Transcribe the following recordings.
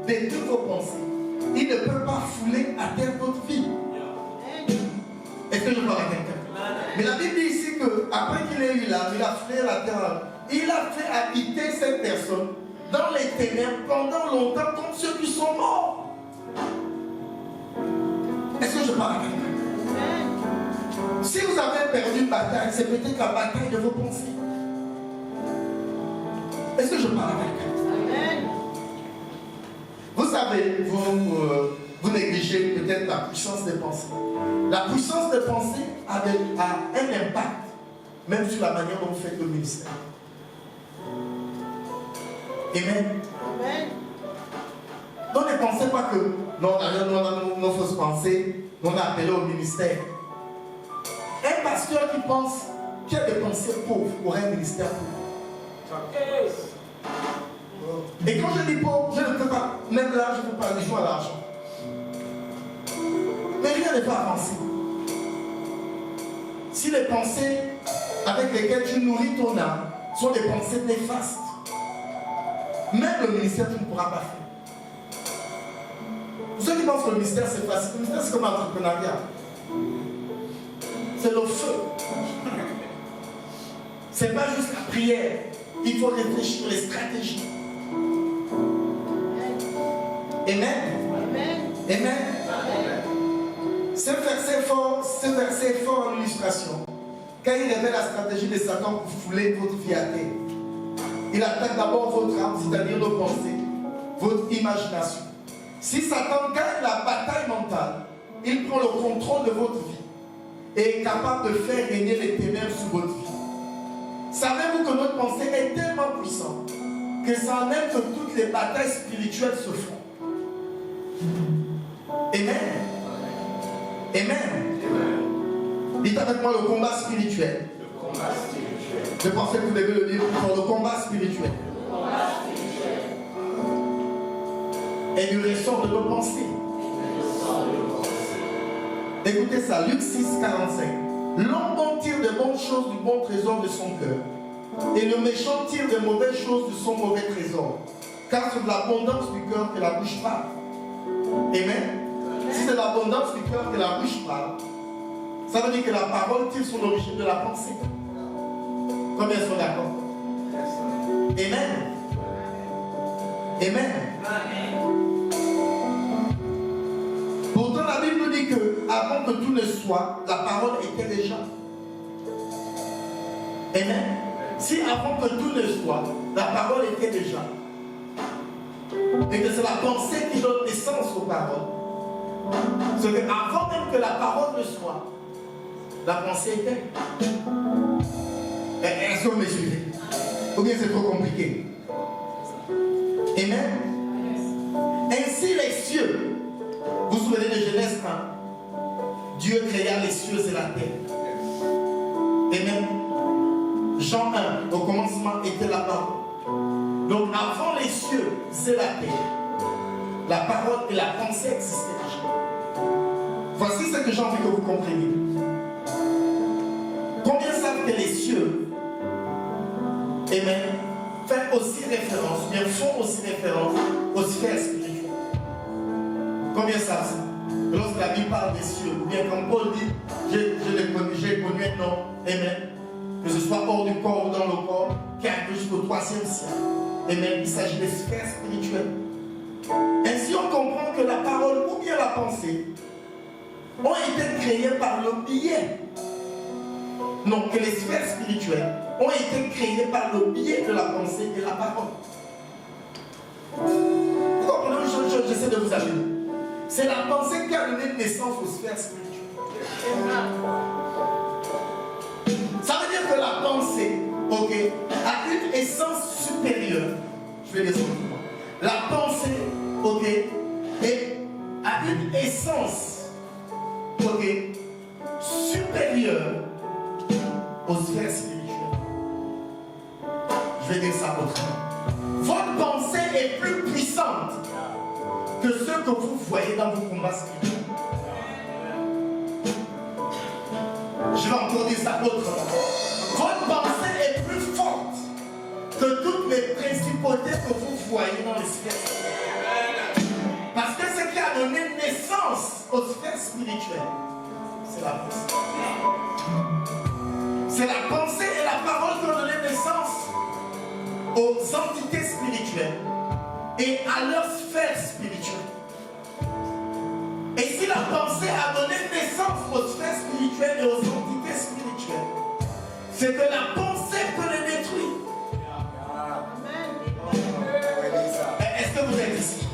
détruire vos pensées, il ne peut pas fouler à terre votre vie. Est-ce que je parle à quelqu'un? Mais la Bible dit ici qu'après qu'il ait eu l'âme, il a foulé la terre. Il a fait habiter cette personne dans les ténèbres pendant longtemps comme ceux qui sont morts. Est-ce que je parle à quelqu'un? Si vous avez perdu une bataille, c'est peut-être la bataille de vos pensées. Est-ce que je parle à quelqu'un? Vous savez, vous négligez peut-être la puissance des pensées. La puissance des pensées a un impact, même sur la manière dont vous faites le ministère. Amen. Donc ne pensez pas que non, nos fausses pensées, on a appelé au ministère. Un pasteur qui pense qu'il y a des pensées pauvres aurait un ministère pauvre. Et quand je dis pauvre, je ne peux pas, même là, je ne peux pas jouer à l'argent. Mais rien n'est pas avancé. Si les pensées avec lesquelles tu nourris ton âme sont des pensées néfastes, même le ministère, tu ne pourras pas faire. Ceux qui pensent que le ministère c'est facile, le ministère c'est comme l'entrepreneuriat. C'est le feu. C'est pas juste la prière. Il faut réfléchir les stratégies. Amen. Amen. Ce verset est fort en illustration. Quand il révèle la stratégie de Satan pour fouler votre vie à terre, il attaque d'abord votre âme, c'est-à-dire nos pensées, votre imagination. Si Satan gagne la bataille mentale, il prend le contrôle de votre vie et est capable de faire régner les ténèbres sur votre vie. Savez-vous que notre pensée est tellement puissante que ça amène que toutes les batailles spirituelles se font. Amen. Amen. Dites avec moi le combat spirituel. Je pensais que vous devez le dire pour le combat spirituel. Et du ressort de nos pensées. Écoutez ça, Luc 6, 45. L'homme tire de bonnes choses du bon trésor de son cœur, et le méchant tire de mauvaises choses de son mauvais trésor. Car c'est de l'abondance du cœur que la bouche parle. Amen. Si c'est de l'abondance du cœur que la bouche parle, ça veut dire que la parole tire son origine de la pensée. Combien sont d'accord? Amen. Amen. Pourtant la Bible nous dit que avant que tout ne soit, la parole était déjà. Amen. Si avant que tout ne soit, la parole était déjà, et que c'est la pensée qui donne naissance aux paroles, c'est qu'avant même que la parole ne soit, la pensée était. Est-ce que vous me suivez? Ou bien c'est trop compliqué? Amen. Ainsi les cieux, vous vous souvenez de Genèse 1, Dieu créa les cieux et la terre. Amen. Jean 1, au commencement était la parole. Donc avant les cieux et la terre, la parole et la pensée existaient déjà. Voici ce que j'ai envie que vous compreniez. Combien savent que les cieux, amen, font aussi référence aux sphères spirituelles? Combien savent ça? Lorsque la Bible parle des cieux, ou bien comme Paul dit, j'ai connu un nom, amen, que ce soit hors du corps ou dans le corps, qui arrive jusqu'au 3e ciel. Amen. Il s'agit des sphères spirituelles. Ainsi, on comprend que la parole ou bien la pensée ont été créées par le biais. Non, que les sphères spirituelles ont été créées par le biais de la pensée et de la parole. Vous comprenez? J'essaie de vous amener. C'est la pensée qui a donné naissance aux sphères spirituelles. Ça veut dire que la pensée, ok, a une essence supérieure. Je vais les autres. La pensée, ok, a une essence, ok, supérieure aux sphères spirituelles. Je vais dire ça autrement. Votre pensée est plus puissante que ce que vous voyez dans vos combats spirituels. Je vais encore dire ça autrement. Votre pensée est plus forte que toutes les principautés que vous voyez dans les sphères spirituelles. référence aux sphères spirituelles, c'est la pensée. C'est la pensée et la parole qui ont donné naissance aux entités spirituelles et à leur sphère spirituelle. Et si la pensée a donné naissance aux sphères spirituelles et aux entités spirituelles, c'est que la pensée peut les détruire. Est-ce que vous êtes ici?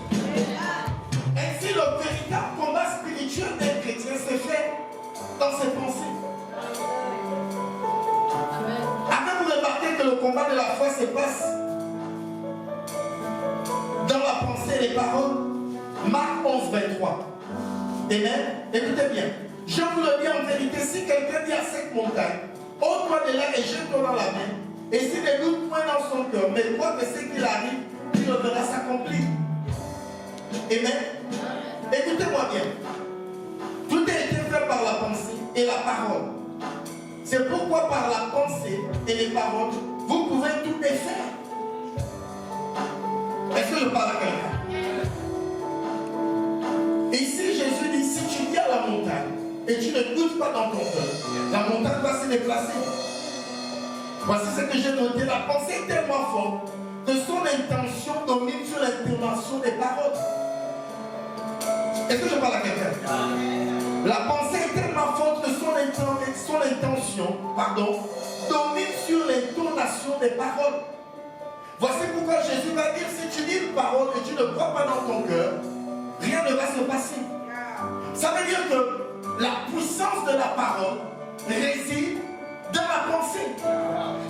Ainsi, le véritable combat spirituel des chrétiens se fait dans ses pensées. Avez-vous remarqué que le combat de la foi se passe dans la pensée et les paroles? Marc 11, 23. Amen. Écoutez bien. Je vous le dis en vérité, si quelqu'un dit à cette montagne, ôte-toi de là et jette-toi dans la mer, et s'il ne doute point dans son cœur, mais croit que ce qu'il arrive, il le verra s'accomplir. Amen. Écoutez-moi bien. Tout a été fait par la pensée et la parole. C'est pourquoi par la pensée et les paroles, vous pouvez tout défaire. Est-ce que je parle à quelqu'un? Ici, Jésus dit, si tu dis à la montagne, et tu ne doutes pas dans ton cœur, la montagne va se déplacer. Voici ce que j'ai noté. La pensée est tellement forte que son intention domine sur l'intonation des paroles. Est-ce que je parle à quelqu'un? La pensée est tellement forte que son intention domine sur l'intonation des paroles. Voici pourquoi Jésus va dire, si tu dis une parole et tu ne crois pas dans ton cœur, rien ne va se passer. Ça veut dire que la puissance de la parole réside dans la pensée.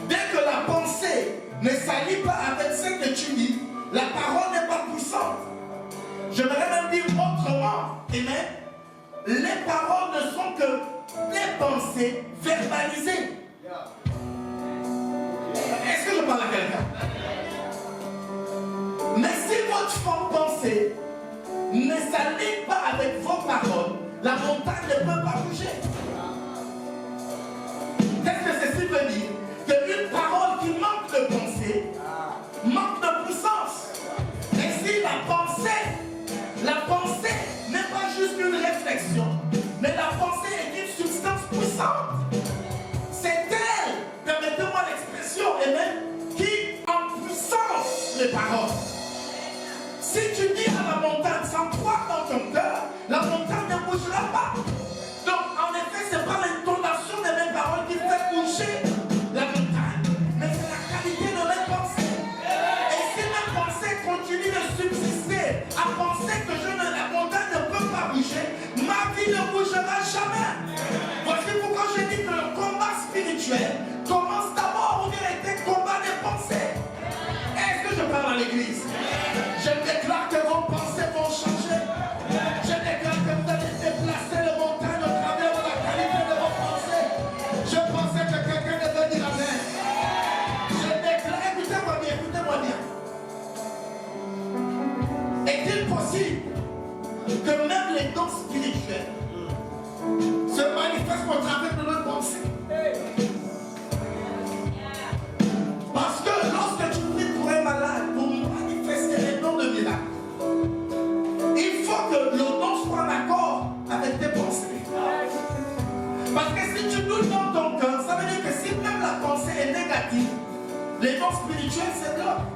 Dès que la pensée ne s'allie pas avec ce que tu dis, la parole n'est pas puissante. J'aimerais même dire autrement, amen, les paroles ne sont que des pensées verbalisées. Est-ce que je parle à quelqu'un? Mais si votre pensée ne s'aligne pas avec vos paroles, la montagne ne peut pas bouger. Qu'est-ce que ceci veut dire? Qu'une parole qui manque de pensée manque de puissance. Et si la pensée n'est pas juste une réflexion, mais la pensée est une substance puissante. C'est elle, permettez-moi l'expression, amen, qui en puissance les paroles. Si tu dis à la montagne sans croire dans ton cœur, la montagne ne bougera pas. Donc, en effet, ce n'est pas l'intonation de mes paroles qui fait bouger la montagne, mais c'est la qualité de mes pensées. Et si mes pensées continuent de subsister à penser que la montagne ne peut pas bouger, ma vie ne bougera jamais. Voici pourquoi je dis que le combat spirituel commence d'abord au vérité combat des pensées. Est-ce que je parle à l'église? Je déclare que vos pensées vont changer. Je déclare que vous allez déplacer les montagnes au travers de la qualité de vos pensées. Je pensais que quelqu'un devait dire amen. Je déclare, écoutez-moi bien, écoutez-moi bien. Est-il possible que même les dons spirituels se manifestent au travers de nos pensées? Parce que lorsque tu pries pour un malade, pour manifester les dons de miracle, il faut que le don soit en accord avec tes pensées. Parce que si tu doutes dans ton cœur, ça veut dire que si même la pensée est négative, les dons spirituels se bloquent.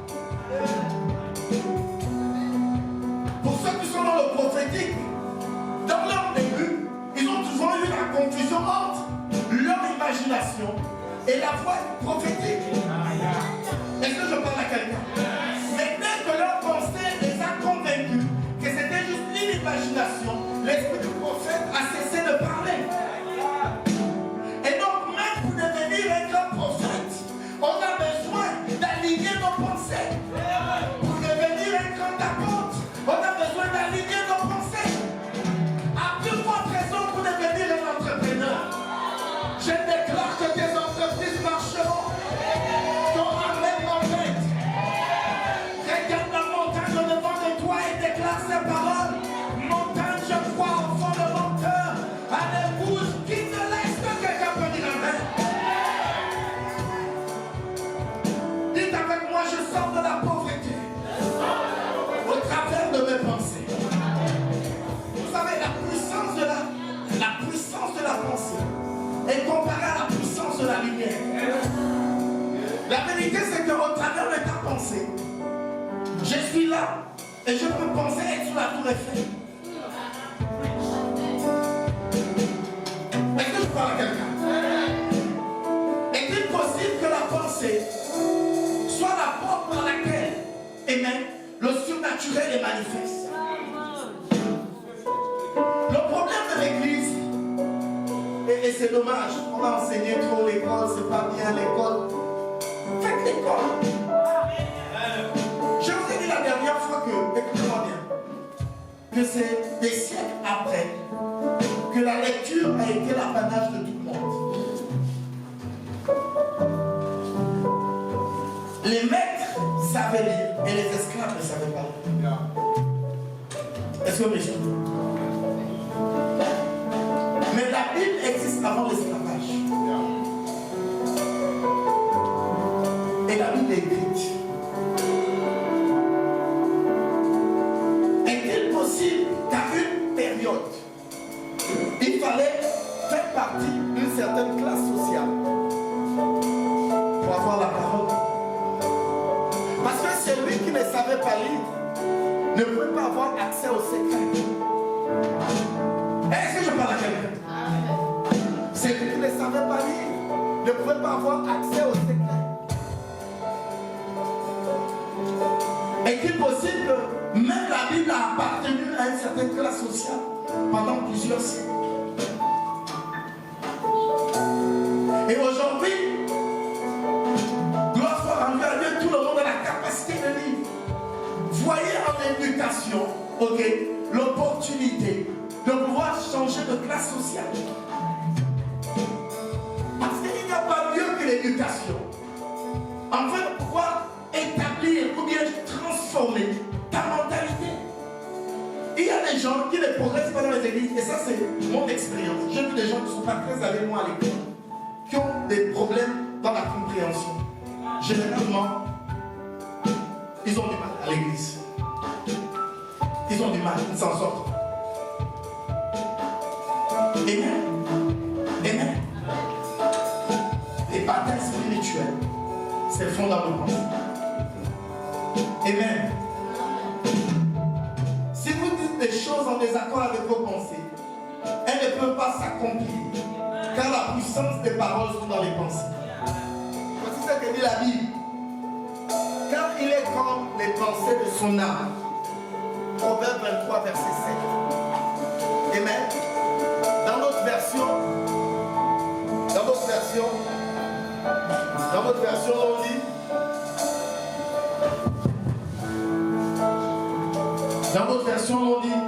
Pour ceux qui sont dans le prophétique, dans leur début, ils ont toujours eu la confusion entre leur imagination et la voix prophétique. Est-ce que je parle à quelqu'un? Mais dès que leur pensée les a convaincus que c'était juste une imagination, l'esprit du prophète a cessé de parler. Et donc, même pour devenir un grand prophète, on a besoin d'aligner nos pensées. Pour devenir un grand apôtre, on a besoin d'aligner nos pensées. À plus forte raison pour devenir un entrepreneur. Je déclare que tes entreprises marcheront. La vérité, c'est qu'au travers de ta pensée, je suis là et je peux penser être sur la tour Eiffel. Est-ce que je parle à quelqu'un? Est-il possible que la pensée soit la porte par laquelle, amen, le surnaturel est manifeste? Le problème de l'église, et c'est dommage, on va enseigner trop l'école, c'est pas bien l'école. Faites l'école. Je vous ai dit la dernière fois que, écoutez-moi bien, que c'est des siècles après que la lecture a été l'apanage de tout le monde. Les maîtres savaient lire et les esclaves ne savaient pas lire. Est-ce que vous me dites? Mais la Bible existe avant l'esclavage. Et la Bible est écrite. Est-il possible qu'à une période, il fallait faire partie d'une certaine classe sociale pour avoir la parole? Parce que celui qui ne savait pas lire ne pouvait pas avoir accès au secret. Est-ce que je parle à quelqu'un? Celui qui ne savait pas lire ne pouvait pas avoir accès au secret. Est-il possible que même la Bible a appartenu à une certaine classe sociale pendant plusieurs siècles? Et aujourd'hui, gloire soit rendue à Dieu, tout le monde a la capacité de lire. Voyez en éducation, ok, l'opportunité de pouvoir changer de classe sociale. Parce qu'il n'y a pas mieux que l'éducation. En fait, de pouvoir établir ou bien transformer ta mentalité. Il y a des gens qui ne progressent pas dans les églises, et ça c'est mon expérience. J'ai vu des gens qui ne sont pas très allés moi à l'école, qui ont des problèmes dans la compréhension. Généralement, ils ont du mal à l'église. Ils ont du mal, ils s'en sortent. Amen. Amen. Les batailles spirituelles, c'est fondamental. Amen. Si vous dites des choses en désaccord avec vos pensées, elles ne peuvent pas s'accomplir, car la puissance des paroles sont dans les pensées. Voici ce que dit la Bible. Car il est comme les pensées de son âme. Proverbe 23, verset 7. Amen. Dans notre version, on dit, dans votre version, on dit,